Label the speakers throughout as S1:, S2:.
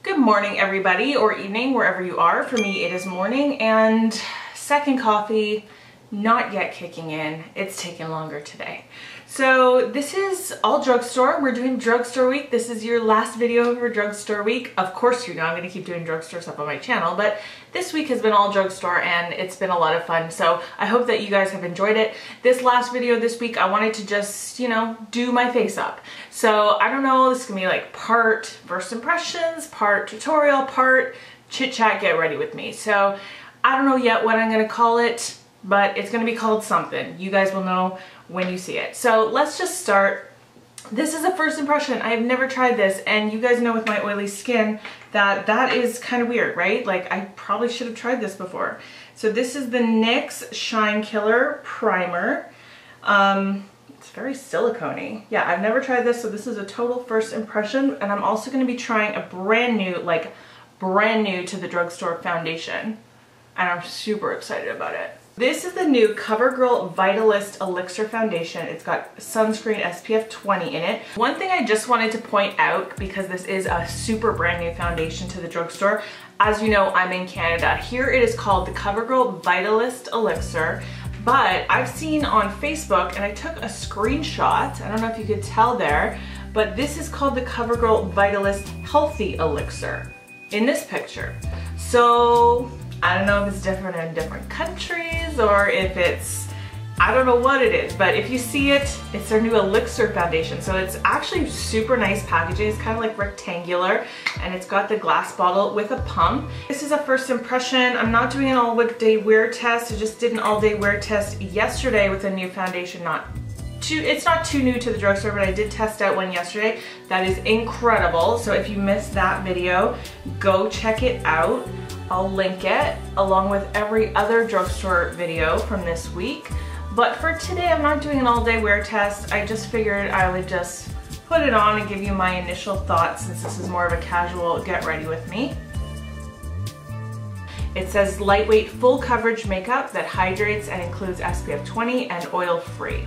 S1: Good morning, everybody, or evening, wherever you are. For me, it is morning, and second coffee not yet kicking in. It's taking longer today. So this is all drugstore. We're doing drugstore week. This is your last video for drugstore week. Of course, you know I'm going to keep doing drugstore stuff on my channel, but this week has been all drugstore and it's been a lot of fun. So I hope that you guys have enjoyed it. This last video this week, I wanted to just, you know, do my face up. So I don't know, this is gonna be like part first impressions, part tutorial, part chit chat, get ready with me. So I don't know yet what I'm gonna call it, but it's gonna be called something. You guys will know when you see it. So let's just start. This is a first impression. I have never tried this, and you guys know with my oily skin that is kind of weird, right? Like I probably should have tried this before. So this is the NYX Shine Killer Primer. It's very silicone-y. Yeah, I've never tried this, so this is a total first impression, and I'm also gonna be trying a brand new to the drugstore foundation, and I'm super excited about it. This is the new CoverGirl Vitalist Elixir Foundation. It's got sunscreen SPF 20 in it. One thing I just wanted to point out, because this is a super brand new foundation to the drugstore, as you know, I'm in Canada. Here it is called the CoverGirl Vitalist Elixir, but I've seen on Facebook, and I took a screenshot, I don't know if you could tell there, but this is called the CoverGirl Vitalist Healthy Elixir in this picture. So I don't know if it's different in different countries or if it's, I don't know what it is, but if you see it, it's their new Elixir foundation. So it's actually super nice packaging. It's kind of like rectangular, and it's got the glass bottle with a pump. This is a first impression. I'm not doing an all-day wear test. I just did an all-day wear test yesterday with a new foundation. It's not too new to the drugstore, but I did test out one yesterday. That is incredible. So if you missed that video, go check it out. I'll link it along with every other drugstore video from this week. But for today, I'm not doing an all-day wear test. I just figured I would just put it on and give you my initial thoughts, since this is more of a casual get ready with me. It says lightweight full coverage makeup that hydrates and includes SPF 20 and oil-free.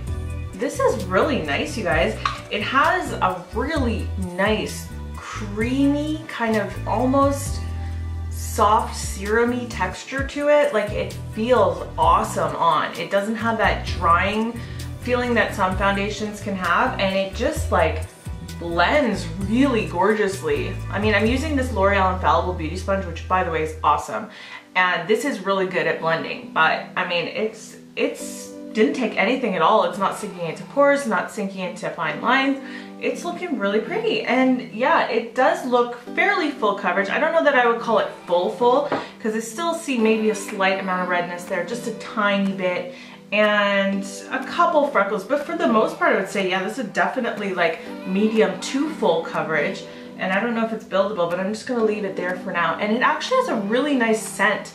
S1: This is really nice, you guys. It has a really nice, creamy, kind of almost soft serum-y texture to it. Like, it feels awesome on. It doesn't have that drying feeling that some foundations can have, and it just like blends really gorgeously. I mean, I'm using this L'Oreal Infallible Beauty Sponge, which by the way is awesome, and this is really good at blending, but I mean, it's didn't take anything at all. It's not sinking into pores, not sinking into fine lines. It's looking really pretty, and yeah, it does look fairly full coverage. I don't know that I would call it full, because I still see maybe a slight amount of redness there, just a tiny bit, and a couple freckles, but for the most part I would say, yeah, this is definitely like medium to full coverage, and I don't know if it's buildable, but I'm just gonna leave it there for now. And it actually has a really nice scent.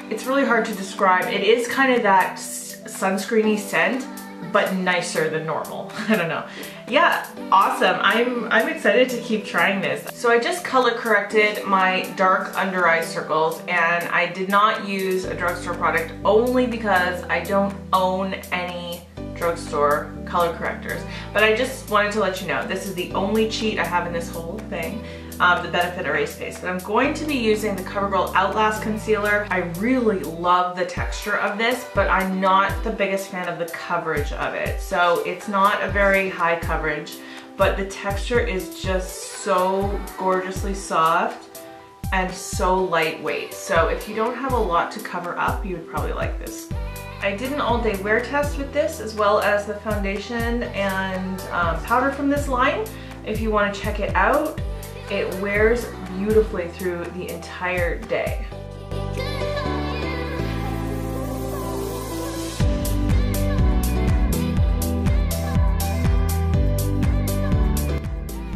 S1: It's really hard to describe. It is kind of that sunscreeny scent, but nicer than normal. I don't know. Yeah, awesome. I'm excited to keep trying this. So I just color corrected my dark under eye circles, and I did not use a drugstore product only because I don't own any drugstore color correctors. But I just wanted to let you know, this is the only cheat I have in this whole thing. The Benefit Erase Face, but I'm going to be using the CoverGirl Outlast Concealer. I really love the texture of this, but I'm not the biggest fan of the coverage of it. So it's not a very high coverage, but the texture is just so gorgeously soft and so lightweight. So if you don't have a lot to cover up, you would probably like this. I did an all-day wear test with this, as well as the foundation and powder from this line. If you want to check it out, it wears beautifully through the entire day.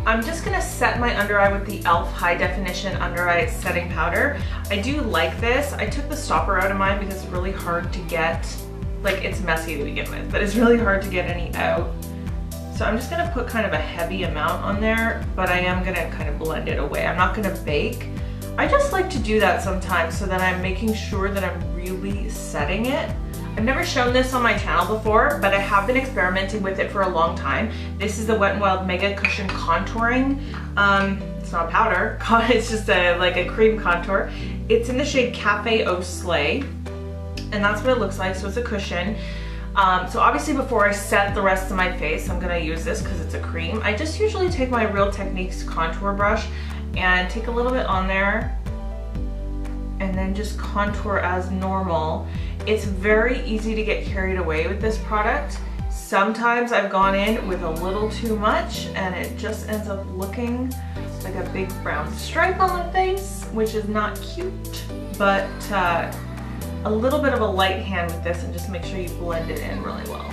S1: I'm just gonna set my under eye with the e.l.f. High Definition Under Eye Setting Powder. I do like this. I took the stopper out of mine because it's really hard to get, like, it's messy to begin with, but it's really hard to get any out. So I'm just gonna put kind of a heavy amount on there, but I am gonna kind of blend it away. I'm not gonna bake. I just like to do that sometimes so that I'm making sure that I'm really setting it. I've never shown this on my channel before, but I have been experimenting with it for a long time. This is the Wet n Wild Mega Cushion Contouring. It's not powder, it's just like a cream contour. It's in the shade Cafe Au Slay, and that's what it looks like, so it's a cushion. So obviously before I set the rest of my face, I'm gonna use this because it's a cream. I just usually take my Real Techniques contour brush and take a little bit on there and then just contour as normal. It's very easy to get carried away with this product. Sometimes I've gone in with a little too much and it just ends up looking like a big brown stripe on the face, which is not cute, but a little bit of a light hand with this and just make sure you blend it in really well.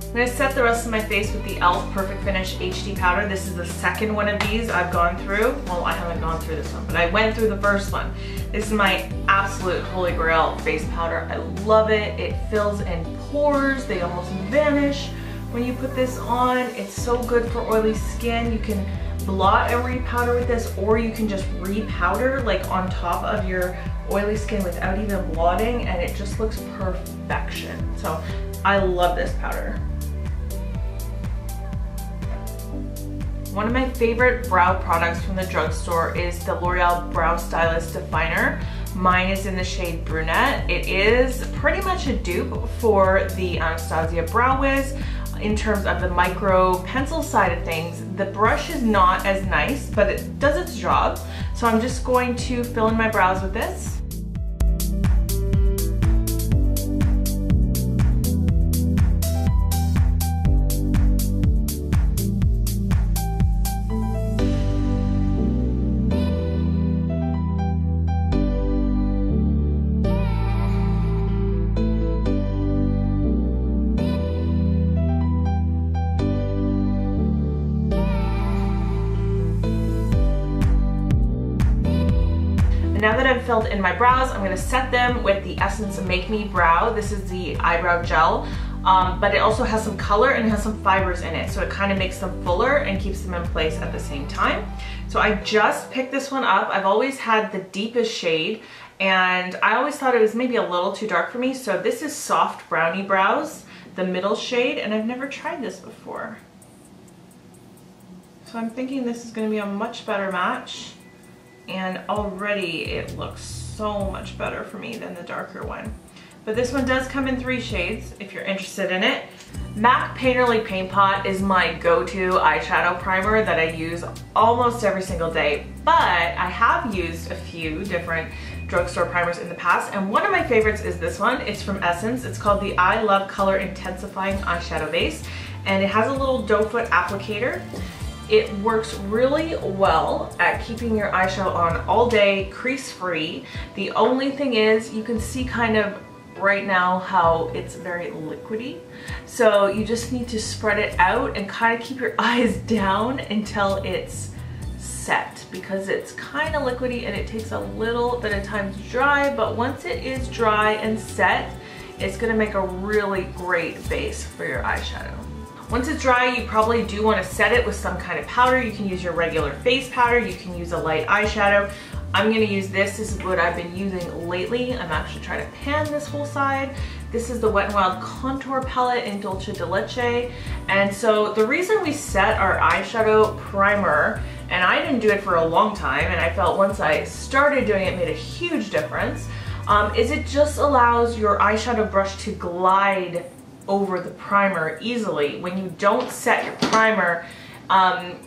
S1: I'm gonna set the rest of my face with the e.l.f. Perfect Finish HD powder. This is the second one of these I've gone through. Well, I haven't gone through this one, but I went through the first one. This is my absolute holy grail face powder. I love it. It fills in pores. They almost vanish when you put this on. It's so good for oily skin. You can blot and repowder with this, or you can just repowder like on top of your oily skin without even blotting, and it just looks perfection. So I love this powder. One of my favorite brow products from the drugstore is the L'Oreal Brow Stylist Definer. Mine is in the shade Brunette. It is pretty much a dupe for the Anastasia Brow Wiz in terms of the micro pencil side of things. The brush is not as nice, but it does its job. So I'm just going to fill in my brows with this. Now that I've filled in my brows, I'm gonna set them with the Essence Make Me Brow. This is the eyebrow gel, but it also has some color and it has some fibers in it, so it kind of makes them fuller and keeps them in place at the same time. So I just picked this one up. I've always had the deepest shade, and I always thought it was maybe a little too dark for me, so this is Soft Brownie Brows, the middle shade, and I've never tried this before. So I'm thinking this is gonna be a much better match. And already it looks so much better for me than the darker one. But this one does come in 3 shades if you're interested in it. MAC Painterly Paint Pot is my go-to eyeshadow primer that I use almost every single day, but I have used a few different drugstore primers in the past, and one of my favorites is this one. It's from Essence. It's called the I Love Color Intensifying Eyeshadow Base, and it has a little doe foot applicator. It works really well at keeping your eyeshadow on all day, crease-free. The only thing is you can see kind of right now how it's very liquidy. So you just need to spread it out and kind of keep your eyes down until it's set, because it's kind of liquidy and it takes a little bit of time to dry, but once it is dry and set, it's gonna make a really great base for your eyeshadow. Once it's dry, you probably do want to set it with some kind of powder. You can use your regular face powder, you can use a light eyeshadow. I'm going to use this. This is what I've been using lately. I'm actually trying to pan this whole side. This is the Wet n Wild Contour Palette in Dulce de Leche. And so the reason we set our eyeshadow primer, and I didn't do it for a long time, and I felt once I started doing it made a huge difference, is it just allows your eyeshadow brush to glide over the primer easily. When you don't set your primer,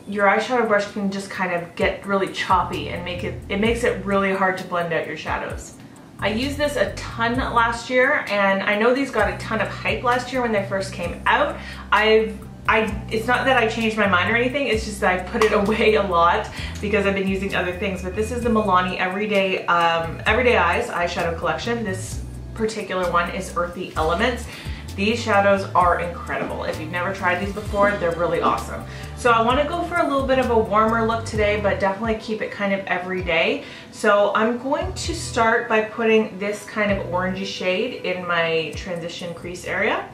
S1: your eyeshadow brush can just kind of get really choppy and it makes it really hard to blend out your shadows. I used this a ton last year, and I know these got a ton of hype last year when they first came out. It's not that I changed my mind or anything, it's just that I put it away a lot because I've been using other things. But this is the Milani Everyday Eyes eyeshadow collection. This particular one is Earthy Elements. These shadows are incredible. If you've never tried these before, they're really awesome. So I want to go for a little bit of a warmer look today, but definitely keep it kind of everyday. So I'm going to start by putting this kind of orangey shade in my transition crease area.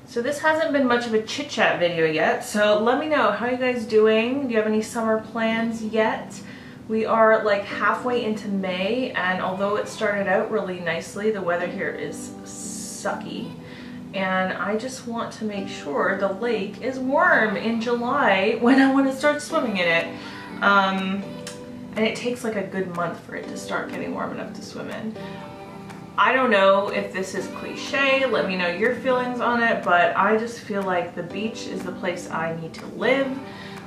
S1: So this hasn't been much of a chit chat video yet, so let me know, how are you guys doing? Do you have any summer plans yet? We are like halfway into May, and although it started out really nicely, the weather here is sucky. And I just want to make sure the lake is warm in July when I want to start swimming in it. And it takes like a good month for it to start getting warm enough to swim in. I don't know if this is cliche, let me know your feelings on it, but I just feel like the beach is the place I need to live.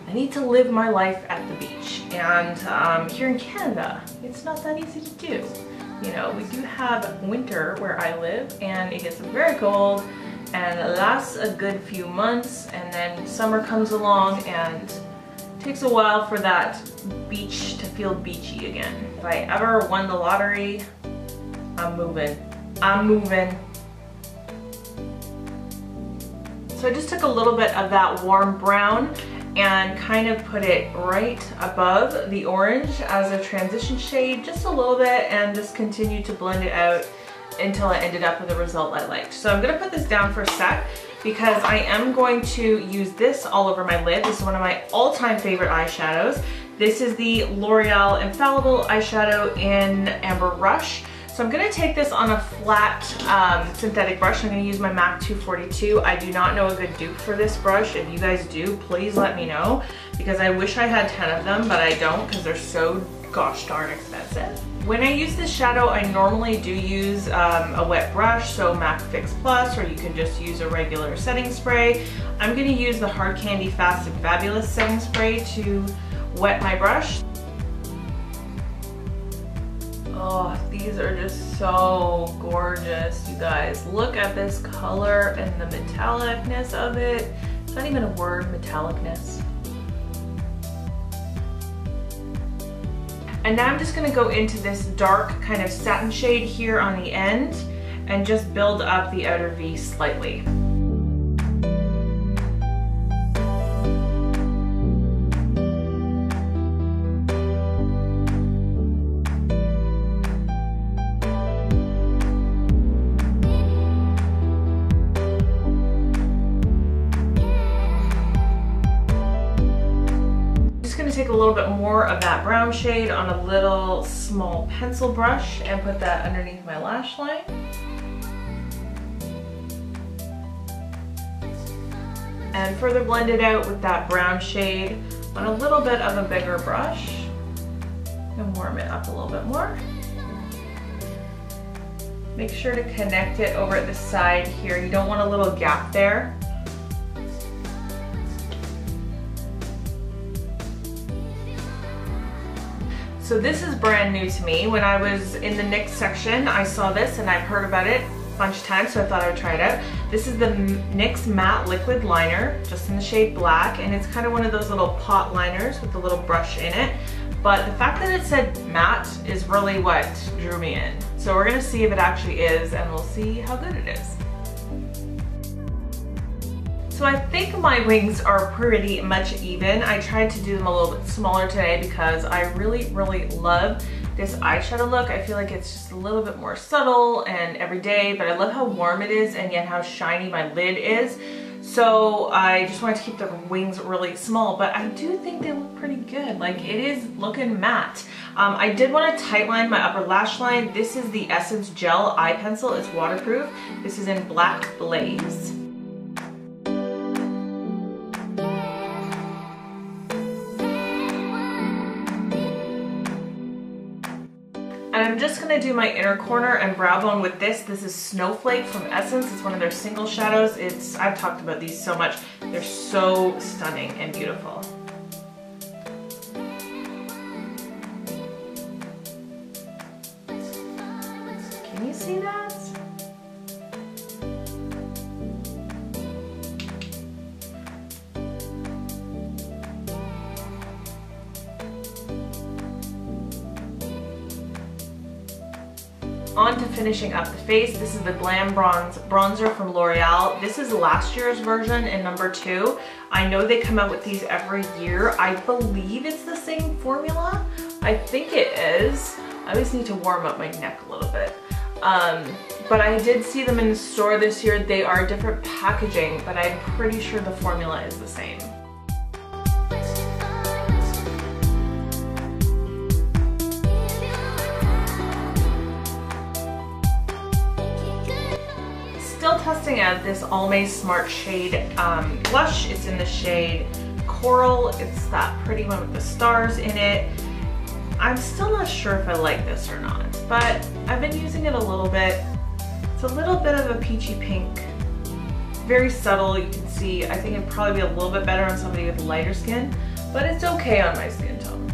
S1: I need to live my life at the beach. And here in Canada, it's not that easy to do. You know, we do have winter where I live and it gets very cold and it lasts a good few months, and then summer comes along and it takes a while for that beach to feel beachy again. If I ever won the lottery, I'm moving. I'm moving. So I just took a little bit of that warm brown and kind of put it right above the orange as a transition shade, just a little bit, and just continued to blend it out until I ended up with a result I liked. So I'm gonna put this down for a sec because I am going to use this all over my lid. This is one of my all-time favorite eyeshadows. This is the L'Oreal Infallible eyeshadow in Amber Rush. So I'm gonna take this on a flat synthetic brush. I'm gonna use my MAC 242. I do not know a good dupe for this brush. If you guys do, please let me know, because I wish I had 10 of them, but I don't because they're so gosh darn expensive. When I use this shadow, I normally do use a wet brush, so MAC Fix Plus, or you can just use a regular setting spray. I'm gonna use the Hard Candy Fast and Fabulous setting spray to wet my brush. Oh, these are just so gorgeous, you guys. Look at this color and the metallicness of it. It's not even a word, metallicness. And now I'm just gonna go into this dark kind of satin shade here on the end and just build up the outer V slightly. Take a little bit more of that brown shade on a little small pencil brush and put that underneath my lash line. And further blend it out with that brown shade on a little bit of a bigger brush. And warm it up a little bit more. Make sure to connect it over at the side here. You don't want a little gap there. So this is brand new to me. When I was in the NYX section, I saw this and I've heard about it a bunch of times, so I thought I would try it out. This is the NYX Matte Liquid Liner, just in the shade black, and it's kind of one of those little pot liners with a little brush in it. But the fact that it said matte is really what drew me in. So we're gonna see if it actually is, and we'll see how good it is. So I think my wings are pretty much even. I tried to do them a little bit smaller today because I really, really love this eyeshadow look. I feel like it's just a little bit more subtle and everyday, but I love how warm it is and yet how shiny my lid is. So I just wanted to keep the wings really small, but I do think they look pretty good. Like, it is looking matte. I did want to tightline my upper lash line. This is the Essence Gel Eye Pencil. It's waterproof. This is in Black Blaze. And I'm just gonna do my inner corner and brow bone with this. This is Snowflake from Essence. It's one of their single shadows. I've talked about these so much. They're so stunning and beautiful. Can you see that? On to finishing up the face. This is the Glam bronzer from L'Oreal. This is last year's version in number 2. I know they come out with these every year. I believe it's the same formula. I think it is. I always need to warm up my neck a little bit. But I did see them in the store this year. They are different packaging, but I'm pretty sure the formula is the same. Still testing out this Almay Smart Shade blush. It's in the shade Coral. It's that pretty one with the stars in it. I'm still not sure if I like this or not, but I've been using it a little bit. It's a little bit of a peachy pink. Very subtle, you can see. I think it'd probably be a little bit better on somebody with lighter skin, but it's okay on my skin tone.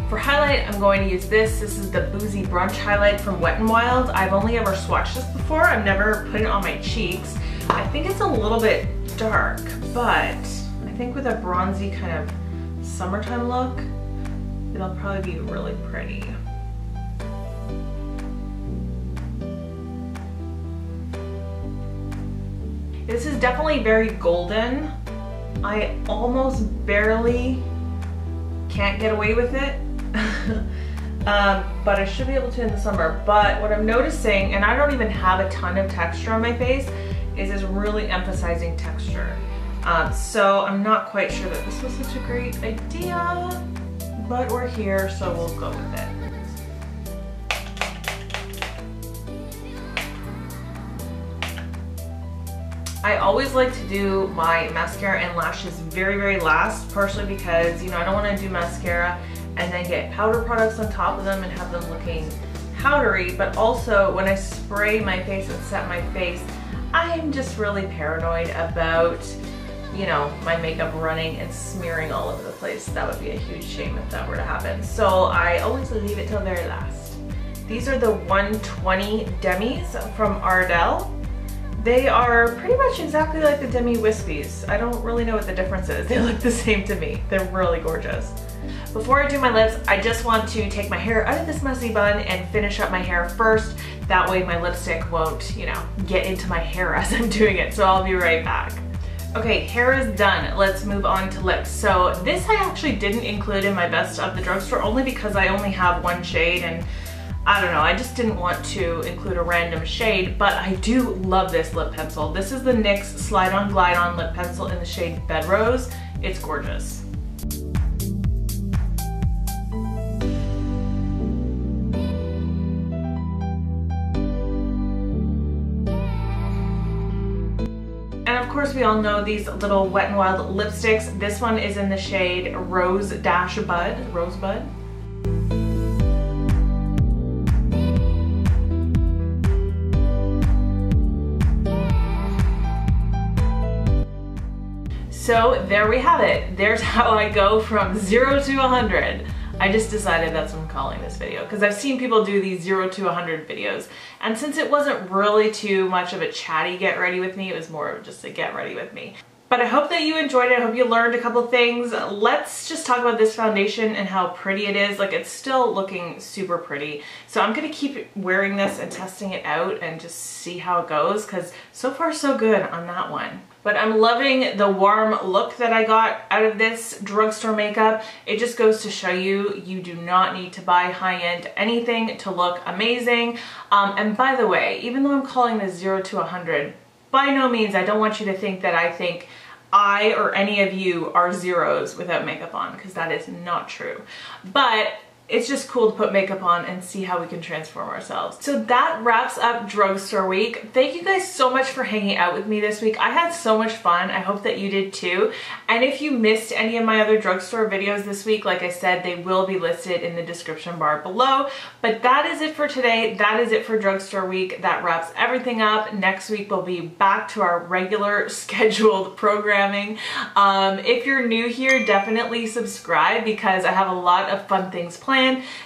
S1: For highlight, I'm going to use this. This is the Boozy Brunch highlight from Wet n Wild. I've only ever swatched this before. I've never put it on my cheeks. I think it's a little bit dark, but I think with a bronzy kind of summertime look, it'll probably be really pretty. This is definitely very golden. I almost barely can't get away with it. But I should be able to in the summer. But what I'm noticing, and I don't even have a ton of texture on my face, is it's really emphasizing texture. So I'm not quite sure that this was such a great idea, but we're here, so we'll go with it. I always like to do my mascara and lashes very, very last, partially because, you know, I don't want to do mascara and then get powder products on top of them and have them looking powdery, but also when I spray my face and set my face, I'm just really paranoid about, you know, my makeup running and smearing all over the place. That would be a huge shame if that were to happen. So I always leave it till very last. These are the 120 Demis from Ardell. They are pretty much exactly like the Demi Wispies. I don't really know what the difference is. They look the same to me. They're really gorgeous. Before I do my lips, I just want to take my hair out of this messy bun and finish up my hair first. That way my lipstick won't, you know, get into my hair as I'm doing it. So I'll be right back. Okay, hair is done. Let's move on to lips. So this I actually didn't include in my best of the drugstore only because I only have one shade, and I don't know, I just didn't want to include a random shade, but I do love this lip pencil. This is the NYX Slide On Glide On lip pencil in the shade Bed Rose. It's gorgeous. And of course we all know these little Wet n Wild lipsticks. This one is in the shade Rosebud. So there we have it. There's how I go from 0 to 100. I just decided that's what I'm calling this video because I've seen people do these 0 to 100 videos, and since it wasn't really too much of a chatty get ready with me, it was more of just a get ready with me. But I hope that you enjoyed it. I hope you learned a couple things. Let's just talk about this foundation and how pretty it is. Like, it's still looking super pretty. So I'm gonna keep wearing this and testing it out and just see how it goes, because so far so good on that one. But I'm loving the warm look that I got out of this drugstore makeup. It just goes to show you, you do not need to buy high-end anything to look amazing. And by the way, even though I'm calling this 0 to 100, by no means, I don't want you to think that I think I or any of you are zeros without makeup on, because that is not true. But it's just cool to put makeup on and see how we can transform ourselves. So that wraps up drugstore week. Thank you guys so much for hanging out with me this week. I had so much fun. I hope that you did too. And if you missed any of my other drugstore videos this week, like I said, they will be listed in the description bar below. But that is it for today. That is it for drugstore week. That wraps everything up. Next week we'll be back to our regular scheduled programming. If you're new here, definitely subscribe because I have a lot of fun things planned.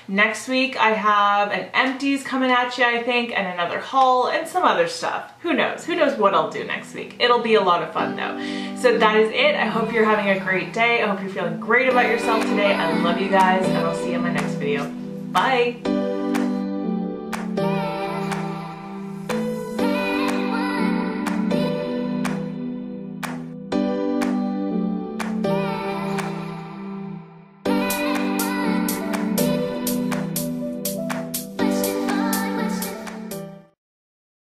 S1: Next week I have an empties coming at you, I think, and another haul and some other stuff. Who knows? Who knows what I'll do next week? It'll be a lot of fun though. So that is it. I hope you're having a great day. I hope you're feeling great about yourself today. I love you guys, and I'll see you in my next video. Bye!